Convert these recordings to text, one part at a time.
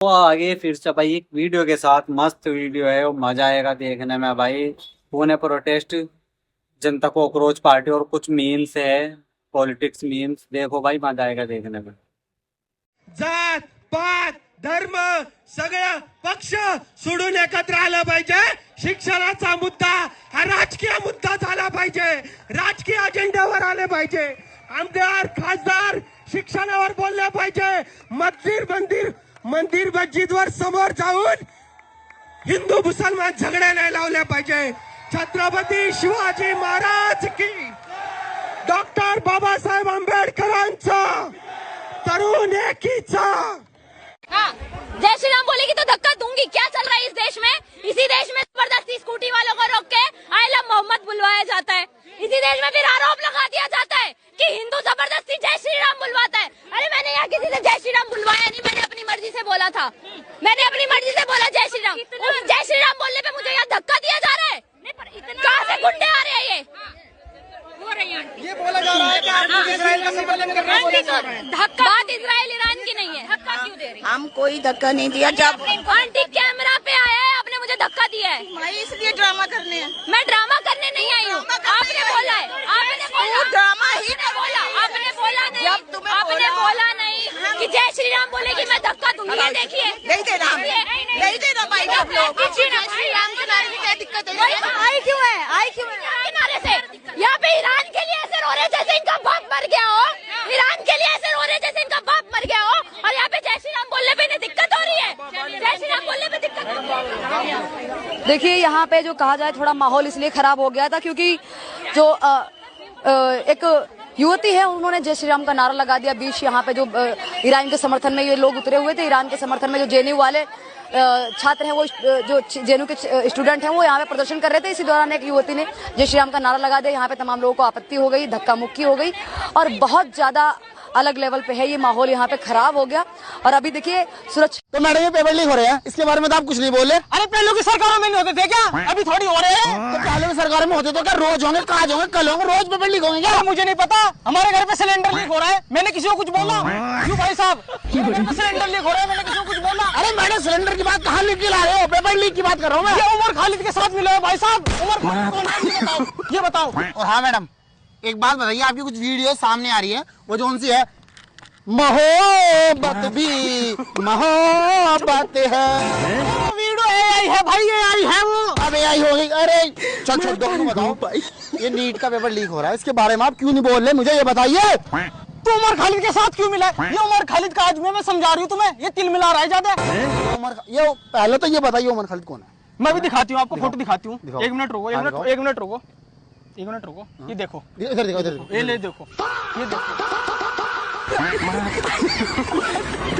तो आगे फिर से भाई एक वीडियो के साथ मस्त वीडियो है, वो मजा आएगा देखने में भाई। पुणे प्रोटेस्ट, जनता कॉकरोच पार्टी और कुछ मीम्स है, पॉलिटिक्स मीम्स। देखो भाई मजा आएगा देखने में। जात पात धर्म सगळं पक्ष सोडून एकत्र आलं पाहिजे। शिक्षणाचा मुद्दा हा राजकीय मुद्दा झाला पाहिजे, राजकीय अजेंड्यावर आले पाहिजे। आमदार खासदार शिक्षणावर बोलले पाहिजे। मंदिर मस्जिदवर समोर जाऊन हिंदू मुसलमान झगड्या नाही लावल्या पाहिजे। छत्रपती शिवाजी महाराज की, डॉक्टर बाबासाहेब आंबेडकरांचा, तरुण एकीचा। हाँ, जय श्री राम बोलेगी तो धक्का दूंगी। क्या चल रहा है इस देश में? इसी देश में जबरदस्ती स्कूटी वालों को रोक के आई लव मोहम्मद बुलवाया जाता है। इसी देश में फिर आरोप लगा दिया जाता है कि हिंदू जबरदस्ती जय श्री राम बुलवाता है। अरे मैंने यहाँ किसी से जय श्री राम बुलवाया नहीं, मैंने अपनी मर्जी से बोला था। मैंने अपनी मर्जी से बोला जय श्री राम। जय श्री राम बोलने पे मुझे यहाँ धक्का दिया जा रहा है। कहाँ से गुंडे आ रहे हैं ये बोला जा रहा है कि आप लोग इजराइल का समर्थन कर रहे हैं। धक्का बात इजराइल ईरान की नहीं है। धक्का क्यों दे रही? हम कोई धक्का नहीं दिया। जब आंटी कैमरा पे आया है, आपने मुझे धक्का दिया है। भाई इसलिए ड्रामा करने हैं। मैं ड्रामा करने नहीं आई हूँ। आपने बोला है, आपने बोला ड्रामा ही बोला, आपने बोला नहीं, जब तुम्हें आपने बोला नहीं कि जय श्री राम बोलेगी मैं धक्का दूंगी। ये देखिए नहीं देना, नहीं देना भाई। आप लोग जय श्री राम के नारे में क्या दिक्कत है? आई क्यों है? आई क्यों है? किनारे से यहाँ पे ईरान के लिए ऐसे रो रहे जैसे इनका बाप मर गया हो। ईरान के लिए ऐसे रो रहे जैसे इनका बाप मर गया हो, और यहाँ पे जय श्री राम बोलने पे इन्हें दिक्कत हो रही है। जय श्री राम बोलने पे दिक्कत हो रही है। देखिए यहाँ पे जो कहा जाए थोड़ा माहौल इसलिए खराब हो गया था क्योंकि जो एक युवती है उन्होंने जय श्री राम का नारा लगा दिया। बीच यहाँ पे जो ईरान के समर्थन में ये लोग उतरे हुए थे, ईरान के समर्थन में जो जेएनयू वाले छात्र हैं, वो जो जेएनयू के स्टूडेंट हैं, वो यहाँ पे प्रदर्शन कर रहे थे। इसी दौरान एक युवती ने जय श्री राम का नारा लगा दिया। यहाँ पे तमाम लोगों को आपत्ति हो गई, धक्का मुक्की हो गई और बहुत ज्यादा अलग लेवल पे है ये माहौल, यहाँ पे खराब हो गया। और अभी देखिए सुरक्षा। तो मैडम ये पेपर लीक हो रहे हैं, इसके बारे में तो आप कुछ नहीं बोले। अरे पहले की सरकारों में नहीं होते थे क्या? अभी थोड़ी हो रहे हैं। तो पहले की सरकार में होते तो क्या रोज होंगे, आज होंगे, कल होंगे, रोज पेपर लीक होंगे क्या? मुझे नहीं पता। हमारे घर पे सिलेंडर लीक हो रहा है, मैंने किसी को कुछ बोला? क्यों भाई साहब, सिलेंडर लीक हो रहा है, मैंने किसी को कुछ बोला? अरे मैडम सिलेंडर की बात कहाँ लीक ला रहे हो? पेपर लीक की बात कर रहा हूँ मैं। ये उमर खालिद के साथ मिला है भाई साहब। उमर ये बताओ। और हाँ मैडम एक बात बताइए, आपकी कुछ वीडियो सामने आ रही है, वो जो उनसी है, मोहब्बत भी मोहब्बत है। वीडियो एआई है भाई, एआई है वो। अब एआई हो गई। अरे चल छोड़ दो, बताओ भाई ये नीट का पेपर लीक हो रहा है, इसके बारे में आप क्यों नहीं बोल रहे? मुझे ये बताइए। तो उमर खालिद के साथ क्यों मिला है? ये उमर खालिद का आज मैं समझा रही हूँ तुम्हें, ये तिल मिला रहा है ज्यादा। ये पहले तो ये बताइए उमर खालिद कौन है? मैं भी दिखाती हूँ आपको, फोटो दिखाती हूँ। दिखाओ। एक मिनट रुको, एक मिनट रुको। ये देखो, इधर देखो, इधर देखो। ये ले देखो, ये देखो।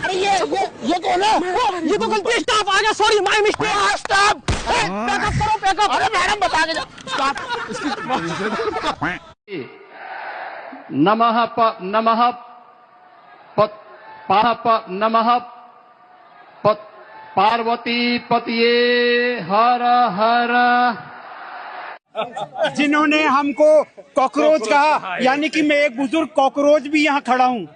अरे ये कौन है? ये तो गलती स्टॉप आ गया, sorry my mistake. Stop, pack up करो, पैकअप। अरे मैडम बता के स्टॉप। नमः पार्वती पतिये हर हर। जिन्होंने हमको कॉकरोच कहा, यानी कि मैं एक बुजुर्ग कॉकरोच भी यहाँ खड़ा हूँ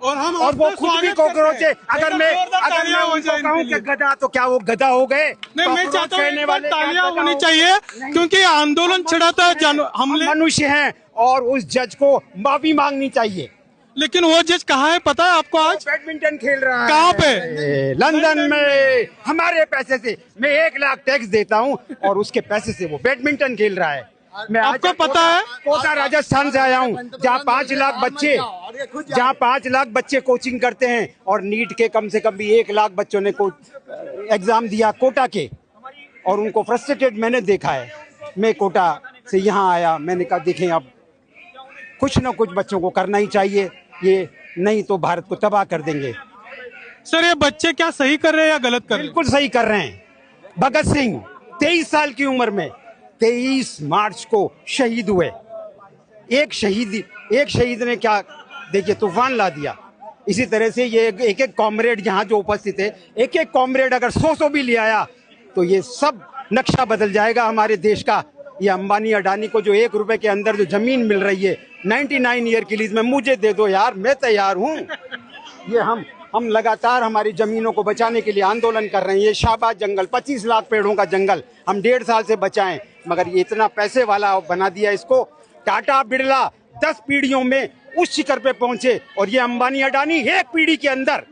और वो खुद भी कॉकरोच है। अगर मैं उनको कहूँ कि गधा, तो क्या वो गधा हो गए? नहीं, मैं चाहता हूँ तालियां होनी चाहिए क्योंकि आंदोलन छिड़ा था। हम मनुष्य हैं और उस जज को माफी मांगनी चाहिए। लेकिन वो जज कहाँ है पता है आपको? आज बैडमिंटन खेल रहा है। कहाँ पे? लंदन में। हमारे पैसे से मैं 1 लाख टैक्स देता हूँ और उसके पैसे से वो बैडमिंटन खेल रहा है। मैं आपको पता है? कोटा राजस्थान से आया हूँ, जहाँ 5 लाख बच्चे कोचिंग करते हैं और नीट के कम से कम भी 1 लाख बच्चों ने एग्जाम दिया कोटा के, और उनको फ्रस्ट्रेटेड मैंने देखा है। मैं कोटा से यहाँ आया, मैंने कहा देखें अब कुछ न कुछ बच्चों को करना ही चाहिए, ये नहीं तो भारत को तबाह कर देंगे। सर ये बच्चे क्या सही कर रहे हैं या गलत कर रहे हैं? बिल्कुल सही कर रहे हैं। भगत सिंह 23 साल की उम्र में 23 मार्च को शहीद हुए। एक शहीद ने क्या देखिए तूफान ला दिया। इसी तरह से ये एक एक कॉमरेड यहाँ जो उपस्थित है, एक एक कॉमरेड अगर 100 भी ले आया तो ये सब नक्शा बदल जाएगा हमारे देश का। ये अंबानी अडानी को जो 1 रुपए के अंदर जो जमीन मिल रही है 99 ईयर की लीज में, मुझे दे दो यार, मैं तैयार हूँ। ये हम लगातार हमारी जमीनों को बचाने के लिए आंदोलन कर रहे हैं। ये शाहबाद जंगल 25 लाख पेड़ों का जंगल हम 1.5 साल से बचाएं, मगर ये इतना पैसे वाला बना दिया इसको। टाटा बिरला 10 पीढ़ियों में उस शिखर पे पहुंचे और ये अंबानी अडानी 1 पीढ़ी के अंदर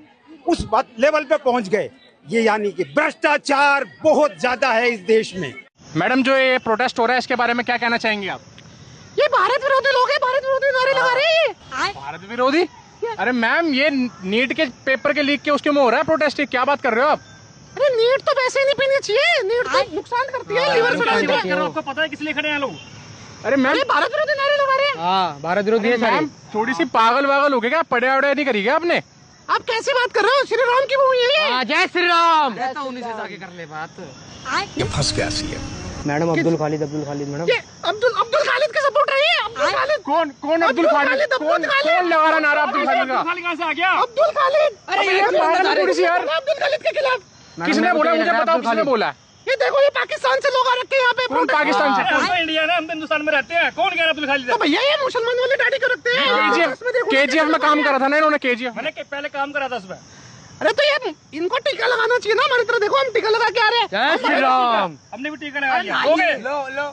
उस लेवल पे पहुंच गए। ये यानी कि भ्रष्टाचार बहुत ज्यादा है इस देश में। मैडम, जो ये प्रोटेस्ट हो रहा है इसके बारे में क्या कहना चाहेंगे आप? ये भारत विरोधी लोग हैं, भारत विरोधी नारे लगा रहे हैं। भारत विरोधी? अरे मैम, ये नीट के पेपर के लीक के उसके में हो रहा है प्रोटेस्ट, क्या बात कर रहे हो आप? अरे नीट तो वैसे ही नहीं पीनी चाहिए, नीट तो नुकसान करती है, लिवर में। आपको पता है किस लिए खड़े हैं लोग? अरे मैम, भारत विरोधी नारे लगा रहे हैं। हाँ, भारत विरोधी है मैम। थोड़ी सी पागल वागल हो गए क्या? पढ़े वढ़े नहीं करी क्या आपने? आप कैसी बात कर रहे हो? श्री राम की भूमि है ये। जय श्री राम। उन्हीं से जाके कर ले बात। ये फंस गया सी मैडम, अब्दुल खालिद मैडम। ये अब्दुल खालिद का सपोर्ट है ये। अब्दुल खालिद कौन अब्दुल खालिद? कौन लगा रहा नारा अब्दुल खालिद का? कहाँ से आ गया अब्दुल खालिद? अरे ये थोड़ी सी यार, अब्दुल खालिद के खिलाफ किसने बोला? मुझे बताओ किसने बोला? ये देखो, ये पाकिस्तान से लोग आ रखे हैं यहाँ पे। कौन पाकिस्तान से? हम तो इंडिया है, हम तो हिंदुस्तान में रहते हैं। कौन कह रहा है अब्दुल खालिद? तो भैया ये मुसलमान वाले दाढ़ी को रखते हैं। केजीएफ में काम करा था ना इन्होंने, केजीएफ। मैंने पहले काम करा था उसमें। अरे तो ये इनको टीका लगाना चाहिए ना हमारी तरह। देखो हम टीका लगा के आ रहे हैं। जय श्री राम। हमने भी टीका लगा लिया। हो गए। लो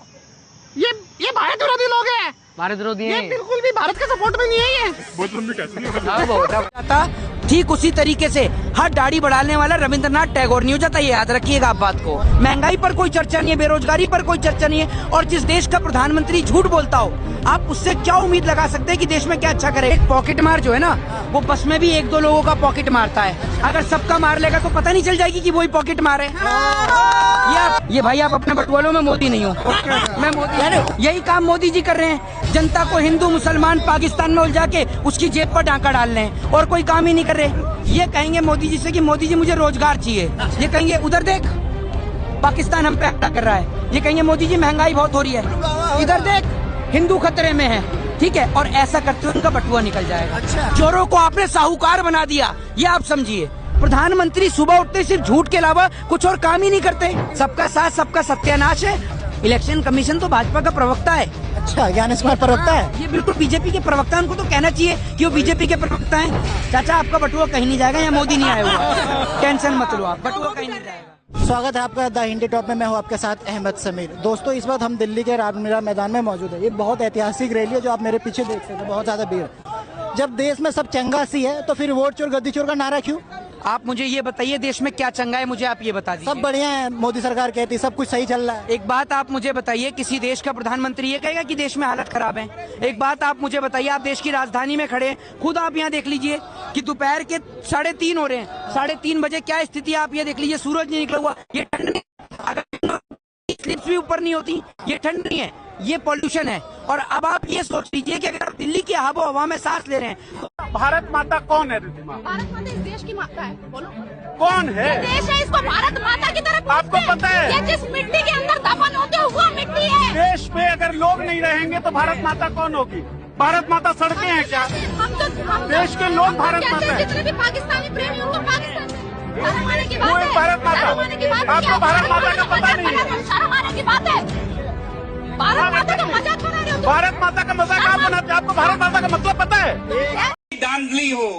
ये भारत विरोधी लोग हैं। भारत विरोधी ये बिल्कुल भी भारत के सपोर्ट में नहीं है। ये बहुत लंबी कैसे ठीक उसी तरीके से हर दाढ़ी बढ़ाने वाला रविंद्रनाथ टैगोर नहीं हो जाता। ये याद रखिएगा आप बात को। महंगाई पर कोई चर्चा नहीं है, बेरोजगारी पर कोई चर्चा नहीं है, और जिस देश का प्रधानमंत्री झूठ बोलता हो, आप उससे क्या उम्मीद लगा सकते हैं कि देश में क्या अच्छा करे? एक पॉकेट मार जो है ना, वो बस में भी 1-2 लोगों का पॉकेट मारता है। अगर सबका मार लेगा तो पता नहीं चल जाएगी कि वही पॉकेट मार है। ये भाई आप अपने बटवालों में मोदी नहीं हो, मैं मोदी है। यही काम मोदी जी कर रहे हैं, जनता को हिंदू मुसलमान पाकिस्तान में उलझा के उसकी जेब पर डांका डाल रहे हैं और कोई काम ही नहीं कर रहे। ये कहेंगे मोदी जी से कि मोदी जी मुझे रोजगार चाहिए, ये कहेंगे उधर देख पाकिस्तान हम पे अटैक कर रहा है, ये कहेंगे मोदी जी महंगाई बहुत हो रही है, इधर देख हिंदू खतरे में है, ठीक है। और ऐसा करते हुए उनका बटुआ निकल जाएगा। चोरों को आपने साहूकार बना दिया, ये आप समझिए। प्रधानमंत्री सुबह उठते सिर्फ झूठ के अलावा कुछ और काम ही नहीं करते। सबका साथ सबका सत्यानाश है। इलेक्शन कमीशन तो भाजपा का प्रवक्ता है। अच्छा, ज्ञानेश कुमार प्रवक्ता है? ये बिल्कुल बीजेपी के प्रवक्ता हैं, उनको तो कहना चाहिए कि वो बीजेपी के प्रवक्ता हैं। चाचा आपका बटुआ कहीं नहीं जाएगा, यहाँ मोदी नहीं आया हुआ, टेंशन मत लो आप, बटुआ कहीं नहीं जाएगा। स्वागत है आपका द हिंदी टॉप में। मैं हूं आपके साथ अहमद समीर। दोस्तों, इस वक्त हम दिल्ली के रामलीला मैदान में मौजूद है। ये बहुत ऐतिहासिक रैली है जो आप मेरे पीछे देख सकते हैं, बहुत ज्यादा भीड़। जब देश में सब चंगा सी है तो फिर वोट चोर गद्दी चोर का नारा क्यों? आप मुझे ये बताइए, देश में क्या चंगा है, मुझे आप ये बता दीजिए। सब बढ़िया है, मोदी सरकार कहती है सब कुछ सही चल रहा है। एक बात आप मुझे बताइए, किसी देश का प्रधानमंत्री ये कहेगा कि देश में हालत खराब है? एक बात आप मुझे बताइए, आप देश की राजधानी में खड़े हैं, खुद आप यहाँ देख लीजिए कि दोपहर के 3:30 हो रहे हैं। 3:30 बजे क्या स्थिति है आप ये देख लीजिए। सूरज नहीं निकला हुआ, ये ठंड नहीं, अगर स्लिप्स भी ऊपर नहीं होती, ये ठंड नहीं है, ये पॉल्यूशन है। और अब आप ये सोच लीजिए कि अगर आप दिल्ली की आबो हवा में सांस ले रहे हैं तो भारत माता कौन है? भारत माता इस देश की माता है। बोलो कौन है? ये देश है, इसको भारत माता की तरफ आपको पता है? ये जिस मिट्टी के अंदर दफन होते हैं वो मिट्टी है। देश में अगर लोग नहीं रहेंगे तो भारत माता कौन होगी? भारत माता सड़कें हैं क्या? हम देश के लोग भारत माता है। जितने भी पाकिस्तानी प्रेमी उनको पाकिस्तान शर्म आने की वो बात है है। भारत माता। शर्म आने की बात है। आपको भारत माता का पता नहीं है। शर्म आने की बात है। भारत माता का मजाक बना रहे हो तुम। भारत माता का मजाक आप बनाते हैं। आपको भारत माता का मतलब पता है? धांधली हो,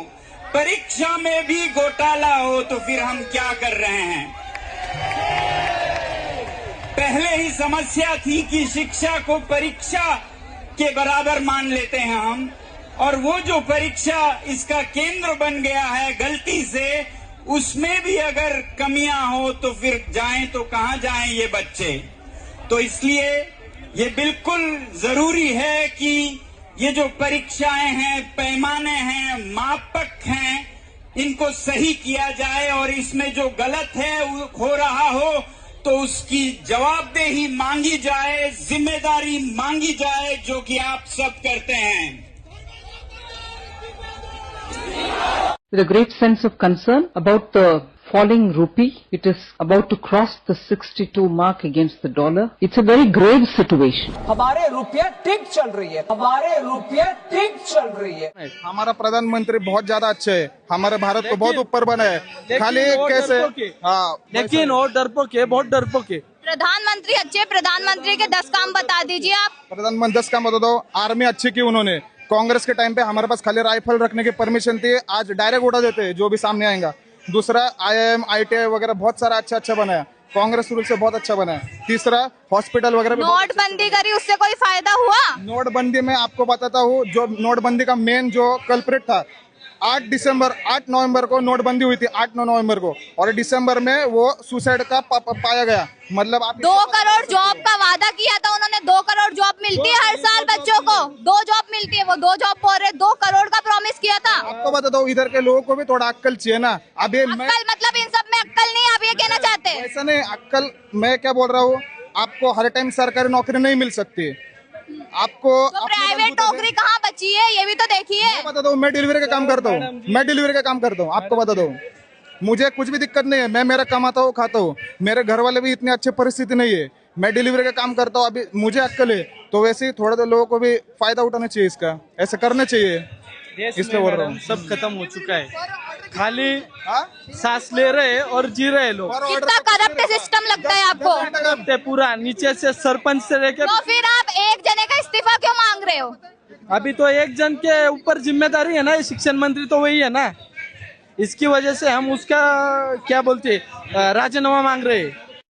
परीक्षा में भी घोटाला हो, तो फिर हम क्या कर रहे हैं? पहले ही समस्या थी कि शिक्षा को परीक्षा के बराबर मान लेते हैं हम, और वो जो परीक्षा इसका केंद्र बन गया है गलती से, उसमें भी अगर कमियां हो तो फिर जाएं तो कहां जाएं ये बच्चे। तो इसलिए ये बिल्कुल जरूरी है कि ये जो परीक्षाएं हैं, पैमाने हैं, मापक हैं, इनको सही किया जाए, और इसमें जो गलत है हो रहा हो तो उसकी जवाबदेही मांगी जाए, जिम्मेदारी मांगी जाए, जो कि आप सब करते हैं। With a great sense of concern about the falling rupee, it is about to cross the 62 mark against the dollar. It's a very grave situation. हमारे रुपया ठीक चल रही है, हमारे रुपया ठीक चल रही है। हमारा प्रधानमंत्री बहुत ज्यादा अच्छे है, हमारे भारत को बहुत ऊपर बनाए। खाली कैसे? हाँ, लेकिन और डरपोक है, बहुत डरपोक है। प्रधानमंत्री अच्छे, प्रधानमंत्री के 10 काम बता दीजिए आप। प्रधानमंत्री 10 काम बता दो। आर्मी अच्छी की उन्होंने, कांग्रेस के टाइम पे हमारे पास खाली राइफल रखने की परमिशन थी, आज डायरेक्ट उड़ा देते हैं जो भी सामने आएगा। दूसरा IIM ITI वगैरह बहुत सारा अच्छा बनाया, कांग्रेस रूल से बहुत अच्छा बना है। तीसरा हॉस्पिटल वगैरह भी नोटबंदी करी, उससे कोई फायदा हुआ? नोटबंदी में आपको बताता हूँ, जो नोटबंदी का मेन जो कल्प्रिट था, 8 नवंबर को नोटबंदी हुई थी, 8-9 नवंबर को, और दिसंबर में वो सुसाइड का पाया गया। मतलब आप 2 करोड़ जॉब का वादा किया था उन्होंने, 2 करोड़ जॉब मिलती है हर साल बच्चों को, 2 जॉब मिलती है, वो 2 जॉब बोल रहे, 2 करोड़ का प्रॉमिस किया था। आपको बताता हूँ, इधर के लोगों को भी थोड़ा अक्कल चाहिए ना। अभी अक्कल मतलब इन सब में अक्कल नहीं, आप ये कहना चाहते हैं? ऐसा नहीं, अक्कल मैं क्या बोल रहा हूँ, आपको हर टाइम सरकारी नौकरी नहीं मिल सकती, आपको तो प्राइवेट नौकरी कहाँ बची है, ये भी तो देखिए। मैं बता दूं, मैं डिलीवरी का काम करता हूँ, आपको बता दूं, मुझे कुछ भी दिक्कत नहीं है, मैं मेरा कमाता हूँ, खाता हूँ, मेरे घर वाले भी इतनी अच्छी परिस्थिति नहीं है, मैं डिलीवरी का काम करता हूँ। अभी मुझे अक्कल है, तो वैसे ही थोड़ा तो लोगों को भी फायदा उठाना चाहिए, इसका ऐसा करना चाहिए। इसलिए बोल रहा हूँ, सब खत्म हो चुका है, खाली सांस ले रहे और जी रहे लोग। कितना करप्ट सिस्टम लगता है आपको? करप्ट है पूरा, नीचे से सरपंच से लेकर। तो फिर आप एक जने का इस्तीफा क्यों मांग रहे हो? अभी तो एक जन के ऊपर जिम्मेदारी है ना, शिक्षण मंत्री तो वही है ना, इसकी वजह से हम उसका क्या बोलते राजीनामा मांग रहे हैं।